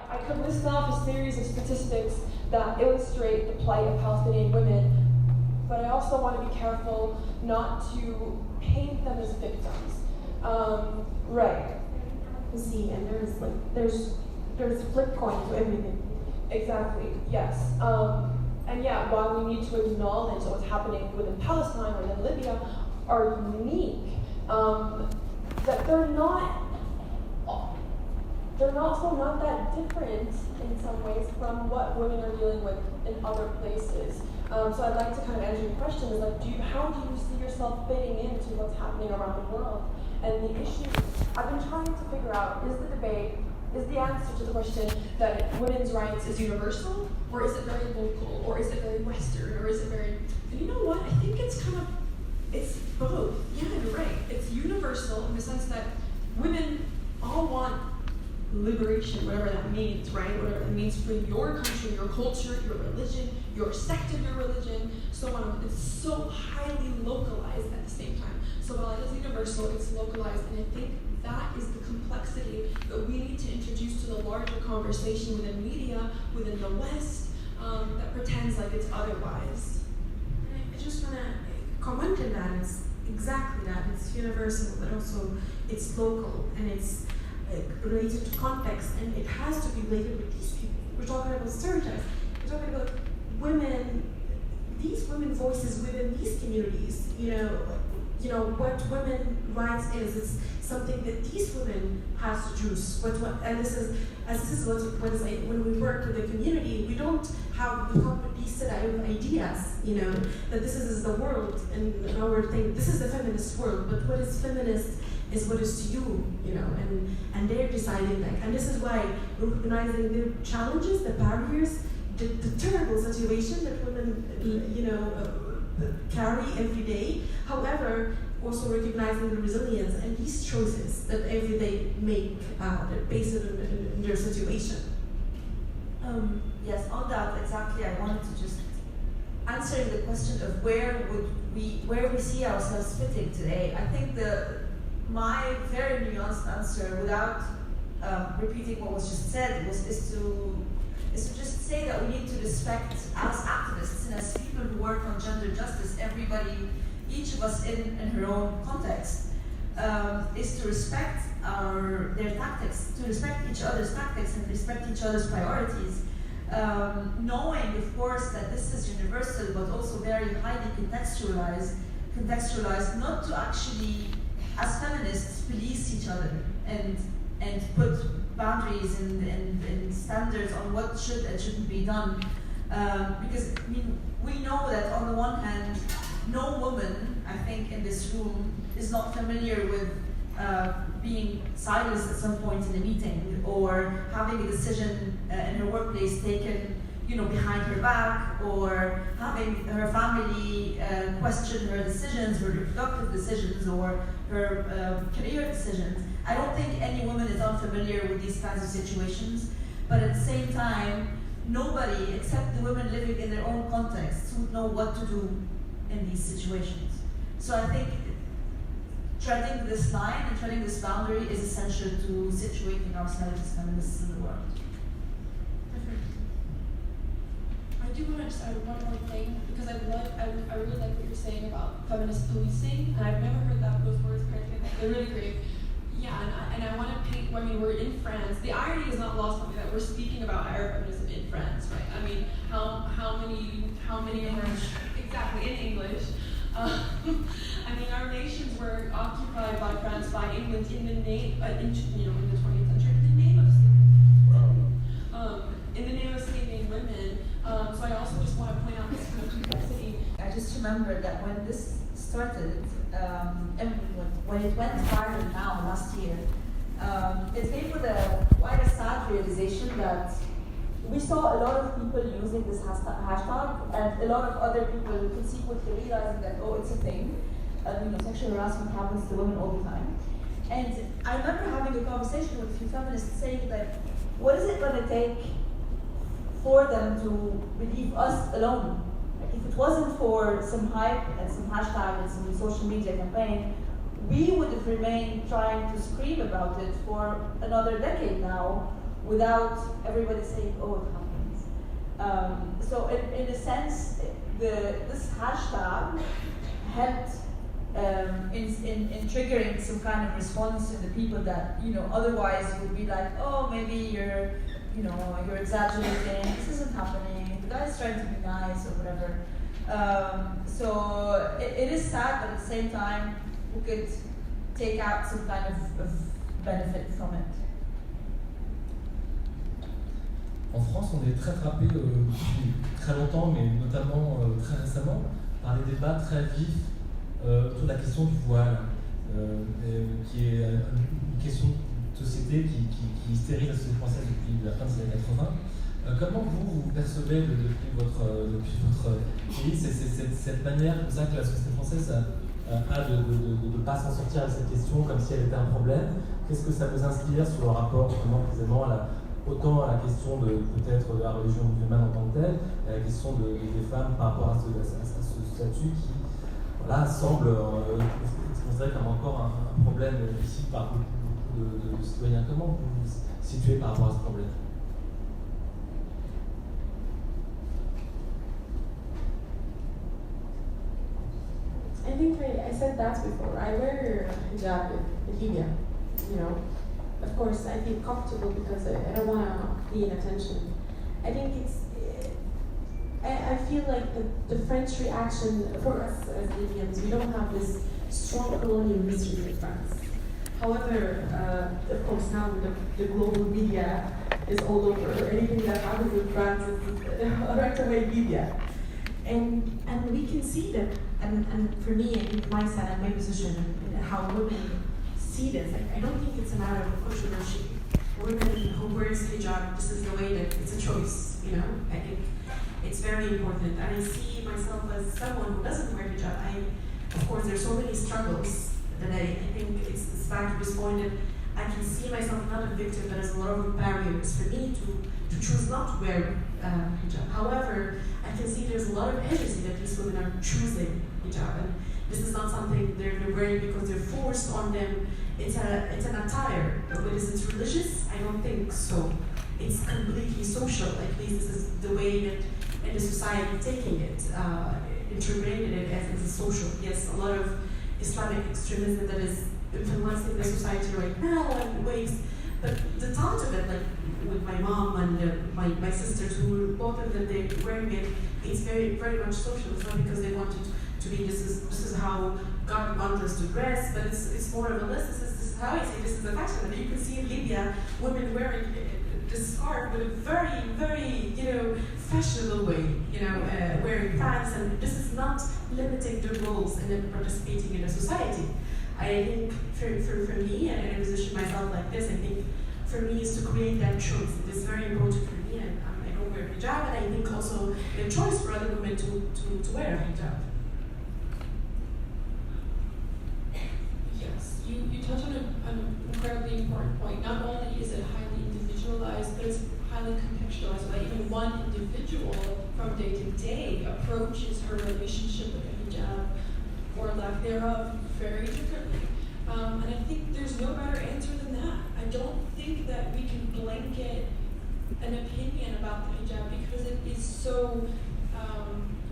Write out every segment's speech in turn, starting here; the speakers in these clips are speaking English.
I could list off a series of statistics that illustrate the plight of Palestinian women, but I also want to be careful not to paint them as victims. Right. See, and there's flip coin to everything. Exactly. Yes. And yeah, while we need to acknowledge what's happening within Palestine or within Libya are unique, that they're also not that different in some ways from what women are dealing with in other places. So I'd like to kind of answer your question is like, how do you see yourself fitting into what's happening around the world? And the issue I've been trying to figure out is the answer to the question that women's rights is universal, or is it very local, or is it very Western, or is it very, and you know what, I think it's both. Yeah, you're right. It's universal in the sense that women all want liberation, whatever that means, right? Whatever it means for your country, your culture, your religion, your sect of your religion, so on. It's so highly localized at the same time. So while it is universal, it's localized, and I think that is the complexity that we need to introduce to the larger conversation within media, within the West, that pretends like it's otherwise. I just want to comment on that. It's exactly that. It's universal, but also it's local, and it's related to context, and it has to be related with these people. We're talking about stereotypes. We're talking about women, these women voices within these communities. You know what women rights is. It's something that these women has to choose. And this is what is like when we work with the community. We don't come with these set of ideas. That this is the world, and our thing. This is the feminist world. But what is feminist is what is to you, and they're deciding that. And this is why recognizing the challenges, the barriers, the terrible situation that women, carry every day. However, also recognizing the resilience and these choices that every day make based on their situation. Yes, on that exactly, I wanted to just answer the question of where we see ourselves fitting today. I think my very nuanced answer, without repeating what was just said, is to just say that we need to respect, as activists and as people who work on gender justice, everybody, each of us in her own context, is to respect their tactics, to respect each other's tactics and respect each other's priorities, knowing, of course, that this is universal, but also very highly contextualized, not to actually, as feminists, police each other and put boundaries and standards on what should and shouldn't be done. Because we know that on the one hand, no woman, I think, in this room is not familiar with being silenced at some point in a meeting, or having a decision in her workplace taken, behind her back, or having her family question her decisions, her reproductive decisions, or her career decisions. I don't think any woman is unfamiliar with these kinds of situations, but at the same time, nobody except the women living in their own contexts would know what to do in these situations. So I think treading this line and treading this boundary is essential to situating ourselves as feminists in the world. I do want to just add one more thing, because I really like what you're saying about feminist policing, and I've never heard those words correctly. They're really great. Yeah, and I want to paint. We're in France. The irony is not lost on me that we're speaking about Arab feminism in France, right? I mean, how many exactly in English? Our nations were occupied by France, by England, in the name, in the 20th century, in the name of slavery. In the name of saving women. So I also just want to point out this kind of complexity. I just remember that when this started, and when it went viral now last year, it came with quite a sad realization that we saw a lot of people using this hashtag, and a lot of other people consequently realizing that, it's a thing. Sexual harassment happens to women all the time. And I remember having a conversation with a few feminists saying that, what is it going to take for them to leave us alone? If it wasn't for some hype and some hashtag and some social media campaign, we would have remained trying to scream about it for another decade now, without everybody saying, oh, it happens. So in a sense, this hashtag helped in triggering some kind of response in the people that, otherwise would be like, oh, maybe you're exaggerating, this isn't happening, the guy's trying to be nice or whatever. So it is sad, but at the same time, we could take out some kind of benefit from it. En France, on est très frappé depuis très longtemps, mais notamment très récemment, par les débats très vifs autour de la question du voile, qui est une question de société qui hystérise la société française depuis la fin des années 80. Comment vous percevez depuis votre pays cette manière comme ça que la société française a de ne pas s'en sortir avec cette question comme si elle était un problème? Qu'est-ce que ça vous inspire sur le rapport précisément autant à la question peut-être de la religion musulmane en tant que telle, et à la question des femmes par rapport à ce statut qui semble considéré comme encore un problème ici par beaucoup de citoyens. Comment vous vous situez par rapport à ce problème? I think I said that before. I wear hijab in Libya, Of course, I feel comfortable because I don't want to be in attention. I think I feel like the French reaction for us as Libyans, we don't have this strong colonial history in France. However, of course, now the global media is all over. Anything that happens in France is right away media. And we can see that, and for me, I think my side and my position, and how women see this, I don't think it's a matter of controversy. Women who wears hijab, this is the way that it's a choice, I think it's very important. And I see myself as someone who doesn't wear hijab. Of course, there's so many struggles that I think it's back to this point that I can see myself not a victim, but as a lot of barriers for me to choose not to wear hijab. However, I can see there's a lot of agency that these women are choosing hijab, and this is not something they're wearing because they're forced on them. It's an attire. Whether it's religious, I don't think so. It's completely social. At least this is the way that in the society taking it, integrated it as a social. Yes, a lot of Islamic extremism that is influencing the society right now in ways. But the thought of it, like with my mom and my sisters, who both of them they're wearing it, it's very very much social. It's not because they want it to be. This is how God wants us to dress, but it's more of a list. This is how I say this is a fashion. And you can see in Libya women wearing this scarf in a very very fashionable way. Wearing pants, and this is not limiting the roles and then participating in the society. I think for me, and I position myself like this, I think for me is to create that choice. It is very important for me, and I don't wear hijab, and I think also the choice for other women to wear a hijab. Yes, you touch on an incredibly important point. Not only is it highly individualized, but it's highly contextualized. That even one individual from day to day approaches her relationship with a hijab or lack thereof very differently. And I think there's no better answer than that. I don't think that we can blanket an opinion about the hijab because it is so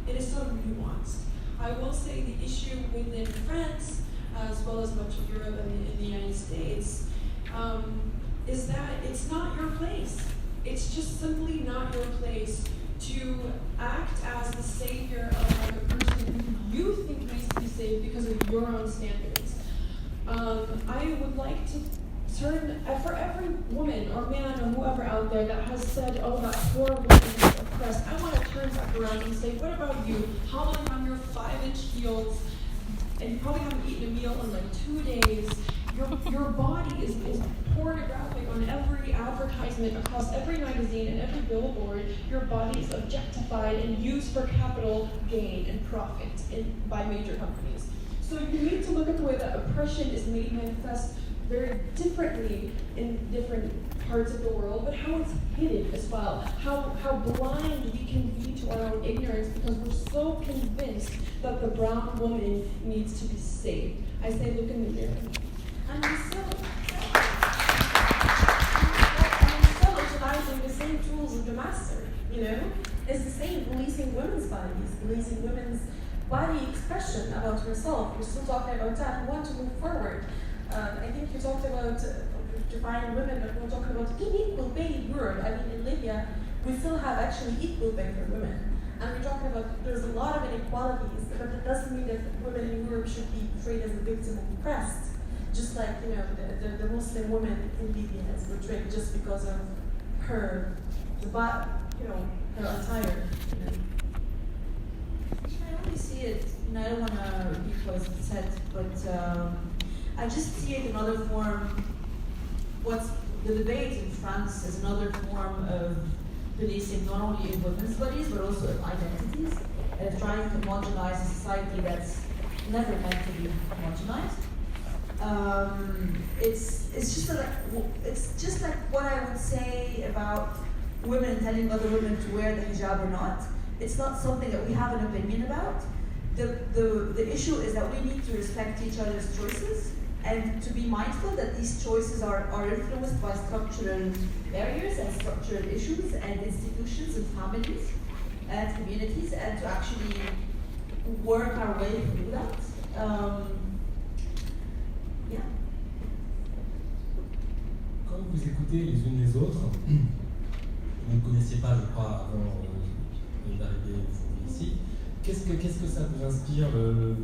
nuanced. I will say the issue within France, as well as much of Europe and in the United States, is that it's not your place. It's just simply not your place to act as the savior of a person who you think needs to be saved because of your own standards. I would like to turn, for every woman or man or whoever out there that has said, oh, that poor woman is oppressed, I want to turn back around and say, what about you? Hobbling on your 5-inch heels, and you probably haven't eaten a meal in like 2 days. Your body is pornographic on every advertisement across every magazine and every billboard. Your body is objectified and used for capital gain and profit by major companies. So you need to look at the way that oppression is made manifest very differently in different parts of the world, but how it's hidden as well. How blind we can be to our own ignorance because we're so convinced that the brown woman needs to be saved. I say look in the mirror. And so tools of the master, you know? It's the same, policing women's bodies, policing women's body expression about herself. We're still talking about that. We want to move forward. I think you talked about defining women, but we're talking about unequal pay in Europe. I mean, in Libya, we still have actually equal pay for women. And we're talking about there's a lot of inequalities, but it doesn't mean that women in Europe should be portrayed as a victim of oppressed. Just like, you know, the Muslim woman in Libya is portrayed just because of her, you know, her attire. You know. I only see it, and I don't want to repeat what was said, but I just see it another form. What's the debate in France is another form of policing not only in women's bodies but also of identities, and trying to homogenize a society that's never meant to be homogenized. It's just like what I would say about women telling other women to wear the hijab or not. It's not something that we have an opinion about. The issue is that we need to respect each other's choices and to be mindful that these choices are influenced by structural barriers and structural issues and institutions and families and communities, and to actually work our way through that. Yeah. Quand vous écoutez les unes les autres, vous ne connaissiez pas, je crois, avant d'arriver ici. Qu'est-ce que ça vous inspire, le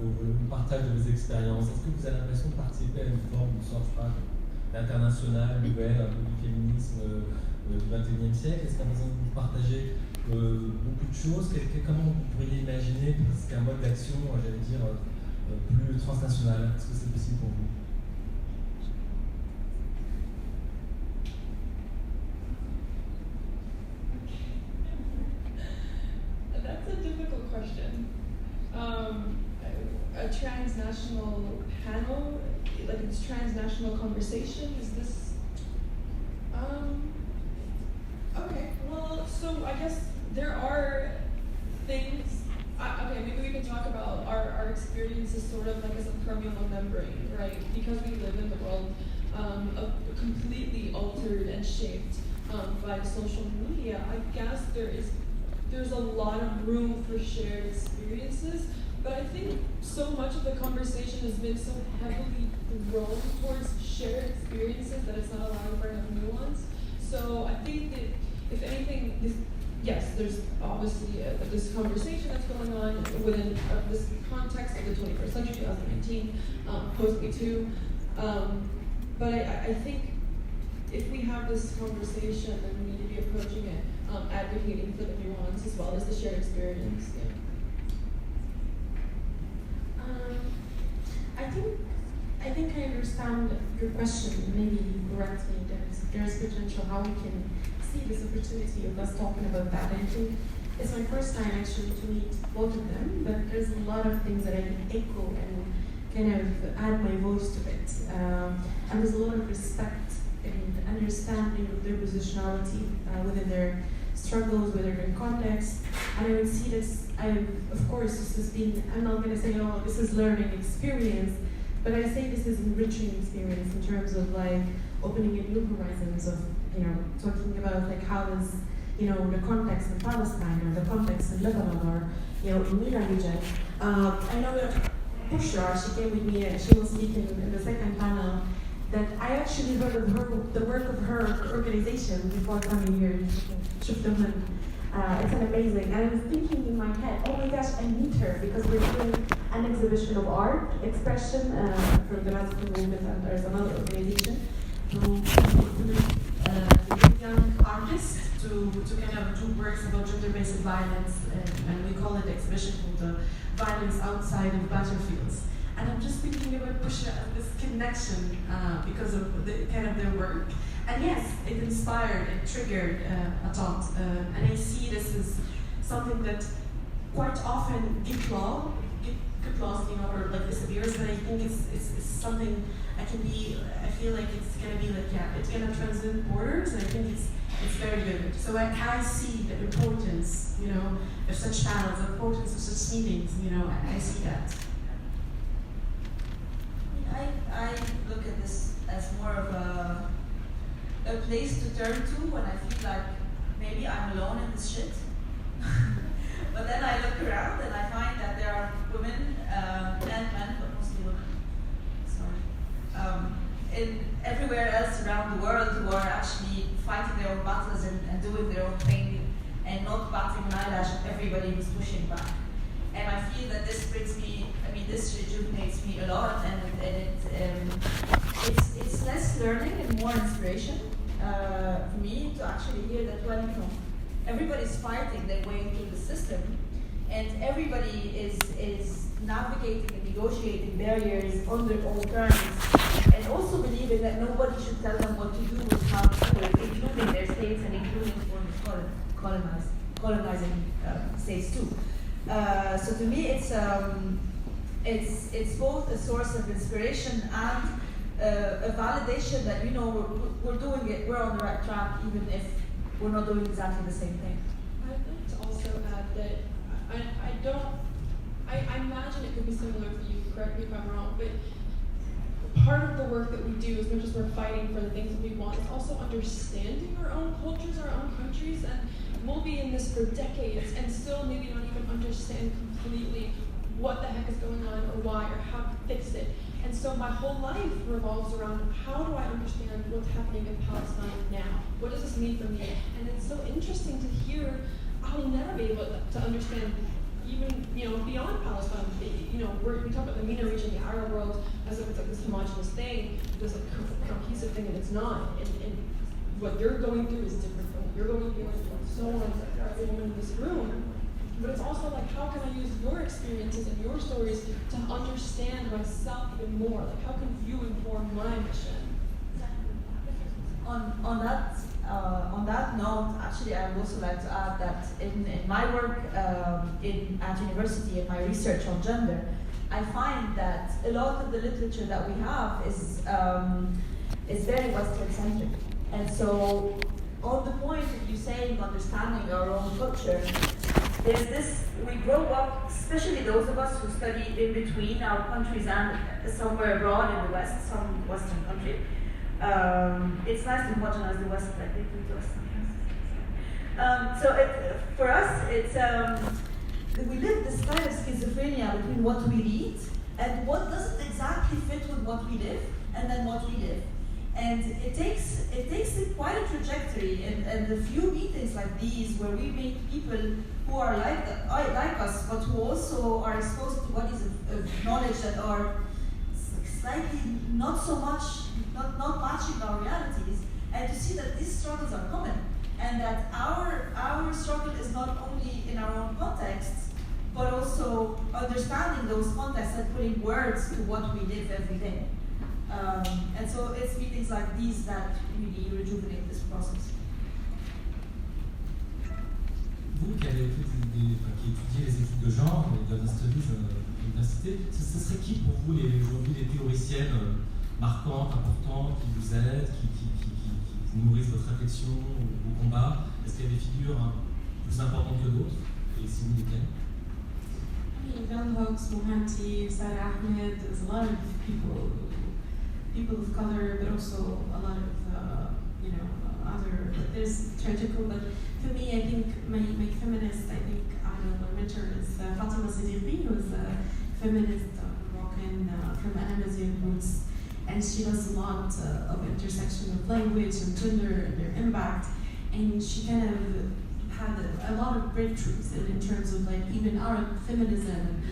partage de vos expériences? Est-ce que vous avez l'impression de participer à une forme de sorte internationale, nouvelle, un peu du féminisme du XXIe siècle? Est-ce qu'à vous partagez beaucoup de choses? Comment vous pourriez imaginer qu'un mode d'action, j'allais dire, plus transnational? Est-ce que c'est possible pour vous? That's a difficult question. A transnational panel, like it's transnational conversation, is this? Okay, well, so I guess there are things, okay, maybe we can talk about our experiences sort of like as a permeable membrane, right? Because we live in the world completely altered and shaped by social media, I guess there's a lot of room for shared experiences, but I think so much of the conversation has been so heavily thrown towards shared experiences that it's not allowed for enough nuance. So I think that, if anything, yes, there's obviously this conversation that's going on within this context of the 21st century, 2019, post-Me Too. But I think if we have this conversation, then we need to be approaching it advocating for the nuance as well as the shared experience. Yeah. I think I understand your question maybe correctly. There's potential how we can see this opportunity of us talking about that. I think it's my first time actually to meet both of them, but there's a lot of things that I can echo and kind of add my voice to it. And there's a lot of respect and understanding of their positionality within their struggles, within their context. And I would see this, of course, this has been, I'm not going to say, oh, this is learning experience, but I say this is enriching experience in terms of like opening a new horizons of, you know, talking about like how does, you know, the context in Palestine or the context in Lebanon or, you know, in MENA region. I know that Bushra, she came with me and she was speaking in the second panel, that I actually heard of her, the work of her organization before coming here. It's an amazing, and I was thinking in my head, oh my gosh, I need her, because we're doing an exhibition of art, expression from the Masculine Movement, and there's another organization who young artists to kind of do works about gender-based violence, and we call it the exhibition called the Violence Outside of Battlefields. And I'm just thinking about Bushra and this connection because of the kind of their work. And yes, it inspired, it triggered a thought. And I see this as something that quite often gets lost, you know, or like disappears. But I think it's something I feel like it's gonna be like, yeah, it's gonna transcend borders. And I think it's very good. So I see the importance, you know, of such panels, the importance of such meetings. You know, I see that. I look at this as more of a place to turn to when I feel like maybe I'm alone in this shit. But then I look around and I find that there are women and men, but mostly women, in everywhere else around the world who are actually fighting their own battles and doing their own thing and not batting an eyelash at everybody who's pushing back. And I feel that this brings me, this rejuvenates me a lot, and it's less learning and more inspiration for me to actually hear that, well, everybody's fighting their way through the system, and everybody is navigating and negotiating barriers on their own terms, and also believing that nobody should tell them what to do with how to do it, including their states and including colonizing states too. So to me, it's both a source of inspiration and a validation that we're doing it, we're on the right track, even if we're not doing exactly the same thing. I'd like to also add that I imagine it could be similar for you, correct me if I'm wrong, but part of the work that we do, as much as we're fighting for the things that we want, is also understanding our own cultures, our own countries, and we'll be in this for decades and still maybe not even understand completely what the heck is going on or why or how to fix it. And so my whole life revolves around, how do I understand what's happening in Palestine now? What does this mean for me? And it's so interesting to hear, I'll never be able to understand even, beyond Palestine. We talk about the MENA region, the Arab world, as if it's like this homogenous thing, this like cohesive thing, and it's not. And what you're going through is different from what you're going through, and so on, for every woman in this room. But it's also like, how can I use your experiences and your stories to understand myself even more? Like, how can you inform my mission? On that note, actually, I would also like to add that in my work at university, in my research on gender, I find that a lot of the literature that we have is very Western-centric. And so, on the point of you saying understanding our own culture, there's this, we grow up, especially those of us who study in between our countries and somewhere abroad in the West, some Western country. It's nice to homogenize the West, like they do to us sometimes. So for us, it's we live this kind of schizophrenia between what we read and what doesn't exactly fit with what we live, and then what we live. And it takes quite a trajectory, and a few meetings like these where we meet people who are like us, but who also are exposed to bodies of knowledge that are slightly not so much, not matching our realities, and to see that these struggles are common, and that our struggle is not only in our own contexts, but also understanding those contexts and putting words to what we live every day. And so it's meetings like these that really rejuvenate this process. Vous qui avez qui étudiez les études de genre, les gender studies à l'université, ce serait qui pour vous aujourd'hui les théoriciennes marquantes, importantes, qui vous aident, qui nourrissent votre réflexion, vos combats? Est-ce qu'il y a des figures plus importantes que d'autres? Et si oui, lesquelles? Bell Hooks, Mohanty, Sarah Ahmed, there's a lot of people of color, but also a lot of other. There's tragical, but for me, I think my feminist, my mentor is Fatima Siddiqui, who's a feminist Moroccan from Amazigh roots, and she does a lot of intersection of language and gender and their impact, and she kind of had a lot of breakthroughs in terms of like even Arab feminism.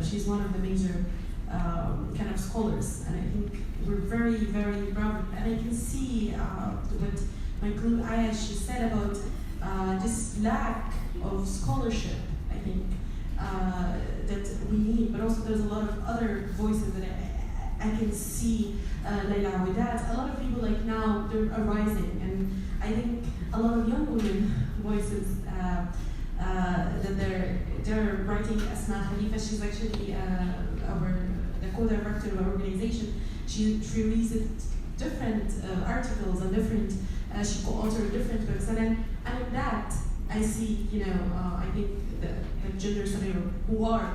She's one of the major kind of scholars, and I think we're very, very proud. And I can see what my colleague Ayash said about this lack of scholarship, I think, that we need, but also there's a lot of other voices that I can see, Layla Widat, a lot of people like now, they're arising, and I think a lot of young women voices that they're writing. Asma Khalifa, she's actually the co-director of our organization. She releases different articles and different, she co-authored different books, and in that I see, I think the gender study, who are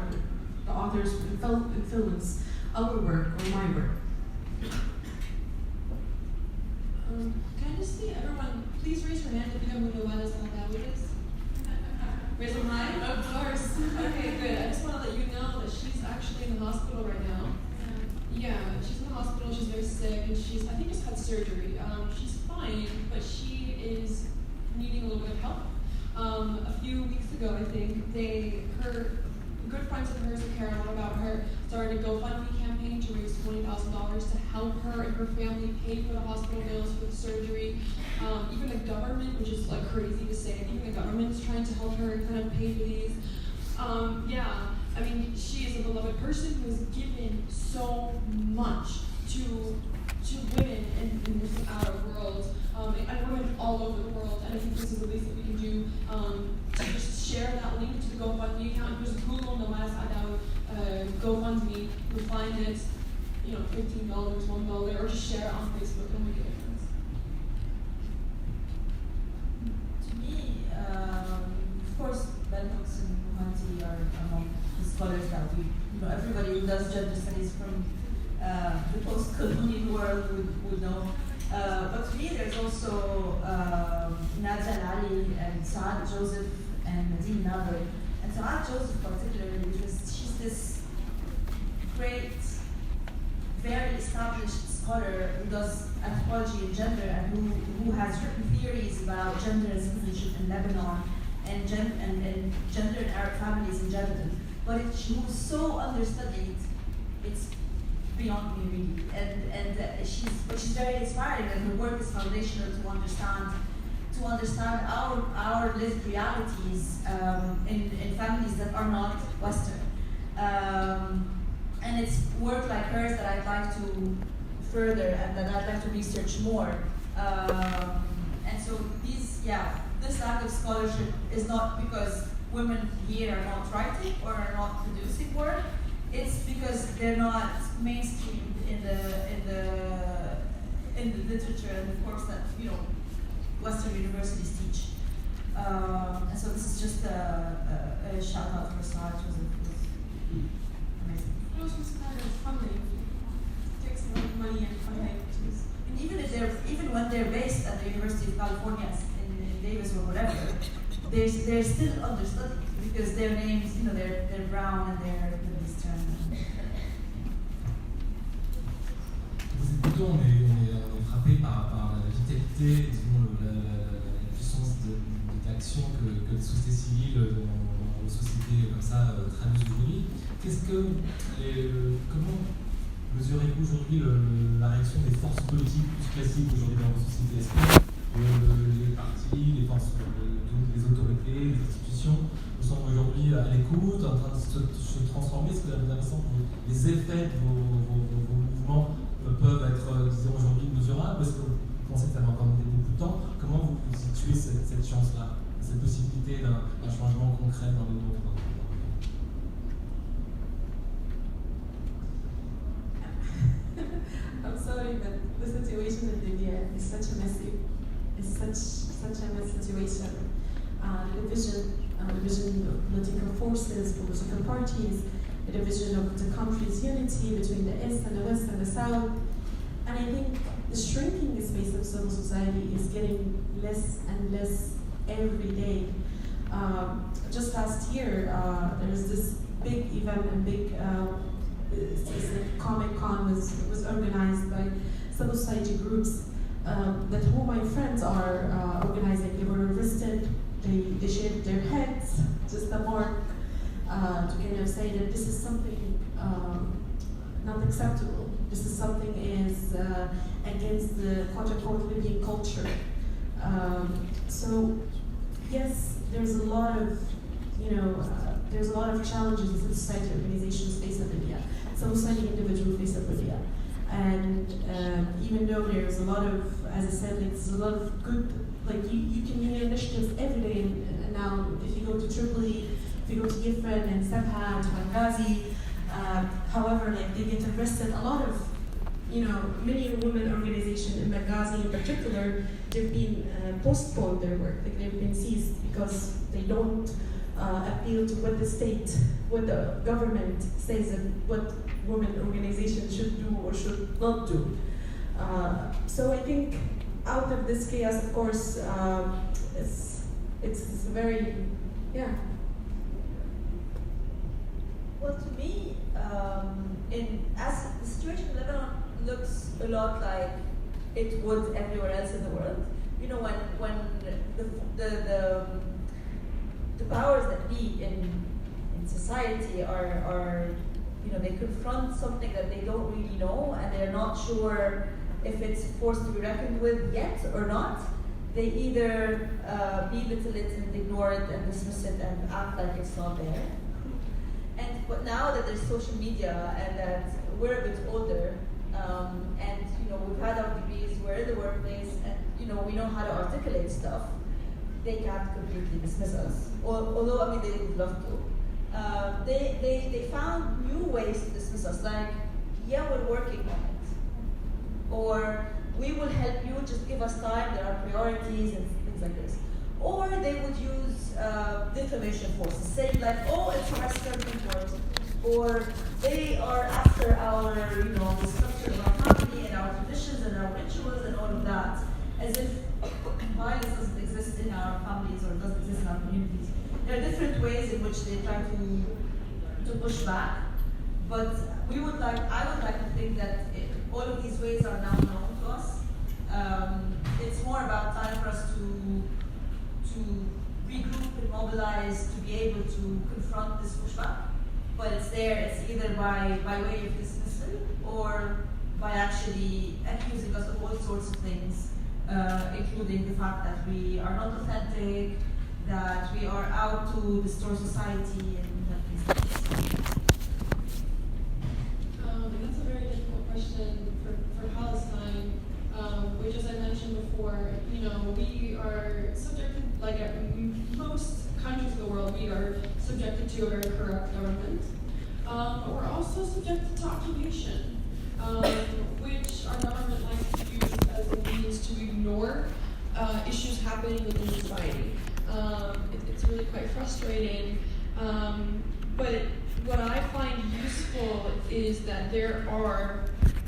the authors who influence our work or my work. Can I Honestly, everyone, please raise your hand if you know who Noella's Al-Dawood is. Raise them high? Of course. Okay, good. I just want to let you know that she's actually in the hospital right now. Yeah, she's in the hospital, she's very sick, and she's, I think, just had surgery. She's fine, but she is needing a little bit of help. A few weeks ago, I think, her good friends of hers who care a lot about her started a GoFundMe campaign to raise $20,000 to help her and her family pay for the hospital bills for the surgery. Even the government, which is like crazy to say, even the government is trying to help her kind of pay for these. Yeah, I mean, she is a beloved person who has given so much to women in this Arab world, and women all over the world. And I think this is the least that we can do to just share that link to the GoFundMe account. Just Google Noella's Al-Dawood GoFundMe, you'll find it, $15, $1, or just share it on Facebook and make a difference. To me, of course, Bell Hooks and Muhanti are among the scholars that everybody who does gender studies from the post-colonial world would know. But to me, there's also Nay El Rahi and Saad Joseph and Nadine Nader. And Saad Joseph particularly, because she's this great, very established scholar who does anthropology and gender and who has written theories about gender and citizenship in Lebanon and gender in Arab families in general. But she was so understudied, it's beyond me really. And she's very inspiring, and her work is foundational to understand our lived realities in families that are not Western. And it's work like hers that I'd like to further and that I'd like to research more. And so this lack of scholarship is not because women here are not writing or are not producing work. It's because they're not mainstreamed in the literature and the course that Western universities teach. And so this is just a shout out for Saad Joseph. Amazing. It also inspires funding. It takes a lot of money and funding. And even when they're based at the University of California in Davis or whatever, they're still understudied because their names, they're brown and they're Middle Eastern. Vous écoutons, on est frappé par la vitalité et la puissance d'action que les sociétés civiles dans les sociétés comme ça traduisent aujourd'hui. Comment mesurez-vous aujourd'hui la réaction des forces politiques plus classiques aujourd'hui dans nos sociétés? Est-ce que les partis, les forces, les autorités, les institutions nous semblent aujourd'hui à l'écoute, en train de se transformer? Est-ce que vous avez l'impression que les effets de vos mouvements peuvent être, disons, aujourd'hui mesurables? Est-ce que vous pensez que ça va encore demander beaucoup de temps? Comment vous situez cette chance-là, cette possibilité d'un changement concret dans les autres? I'm sorry, but the situation in Libya is such a messy situation. The division of political forces, political parties, the division of the country's unity between the East and the West and the South. And I think the shrinking space of civil society is getting less and less every day. Just last year, there was this big event and Comic-Con was organized by civil society groups that who my friends are organizing. They were arrested, they shaved their heads, just a mark to kind of say that this is something not acceptable. This is something is against the quote-unquote Libyan culture. So yes, there's a lot of challenges that civil society organizations face in Libya. Civil society individuals face in Libya. And even though there's a lot of, as I said, there's a lot of good, you can hear initiatives every day. And now, if you go to Tripoli, if you go to Yifren and Sabha, to Benghazi, however, they get arrested. A lot of, many women organizations in Benghazi in particular, they've been postponed their work. They've been seized because they don't appeal to what the state, what the government says that what women organizations should do or should not do. So I think out of this chaos, of course, it's very, yeah. Well, to me, as the situation in Lebanon looks a lot like it would everywhere else in the world. You know, when the powers that be in society are you know, they confront something that they don't really know, and they're not sure if it's forced to be reckoned with yet or not. They either belittle it and ignore it and dismiss it and act like it's not there. But now that there's social media and that we're a bit older, and you know, we've had our degrees, we're in the workplace, and you know, we know how to articulate stuff, they can't completely dismiss us. Although, I mean, they would love to. They found new ways to dismiss us, like, yeah, we're working on it. Or, we will help you, just give us time, there are priorities and things like this. Or they would use defamation forces, saying like, oh, it's Western import. Or they are after our, you know, the structure of our family and our traditions and our rituals and all of that, as if violence doesn't exist in our families or doesn't exist in our communities. There are different ways in which they try to push back, but I would like to think that all of these ways are now known to us. It's more about time for us to regroup and mobilize to be able to confront this pushback. But it's there, it's either by way of dismissal or by actually accusing us of all sorts of things, including the fact that we are not authentic, that we are out to distort society and that these things. That's a very difficult question for Palestine, which, as I mentioned before, you know, we are subjected, like most countries of the world, we are subjected to a very corrupt government. But we're also subjected to occupation, which our government likes to use as a means to ignore issues happening within society. It's really quite frustrating. But what I find useful is that there are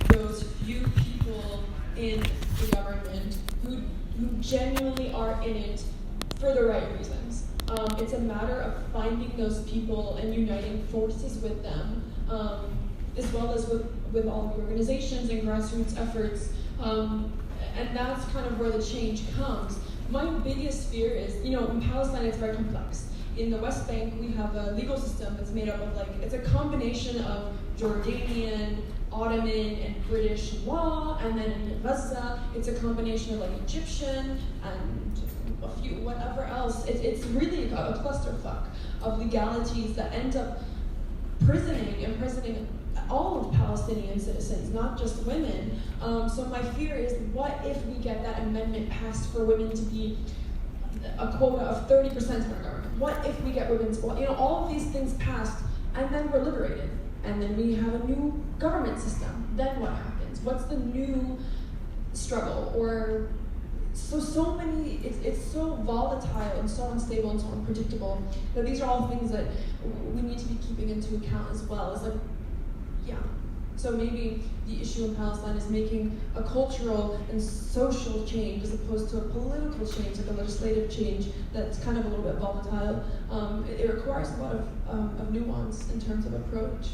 those few people in the government who genuinely are in it for the right reasons. It's a matter of finding those people and uniting forces with them, as well as with all the organizations and grassroots efforts. And that's kind of where the change comes. My biggest fear is, you know, in Palestine it's very complex. In the West Bank, we have a legal system that's made up of, like, it's a combination of Jordanian, Ottoman, and British law, and then in Gaza, it's a combination of, like, Egyptian and a few whatever else. It's really a clusterfuck of legalities that end up imprisoning all of Palestinian citizens, not just women. So my fear is, what if we get that amendment passed for women to be a quota of 30% in our government? What if we get women's, you know, all of these things passed, and then we're liberated, and then we have a new government system? Then what happens? What's the new struggle? Or so many, it's so volatile and so unstable and so unpredictable that these are all things that we need to be keeping into account as well. It's like, yeah. So maybe the issue in Palestine is making a cultural and social change as opposed to a political change, like a legislative change that's kind of a little bit volatile. It requires a lot of nuance in terms of approach.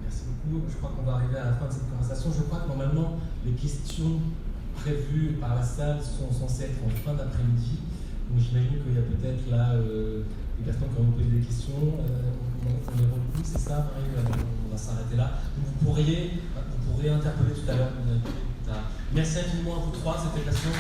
Merci beaucoup. Je crois qu'on va arriver à la fin de cette conversation. Je crois que normalement, les questions prévues par la salle sont censées être en fin d'après-midi. Donc j'imagine qu'il y a peut-être là des personnes qui ont posé des questions. On les repousse, c'est ça, Marie? On va s'arrêter là. Donc vous pourrez interpeller tout à l'heure. Merci infiniment à vous trois, c'était passionnant.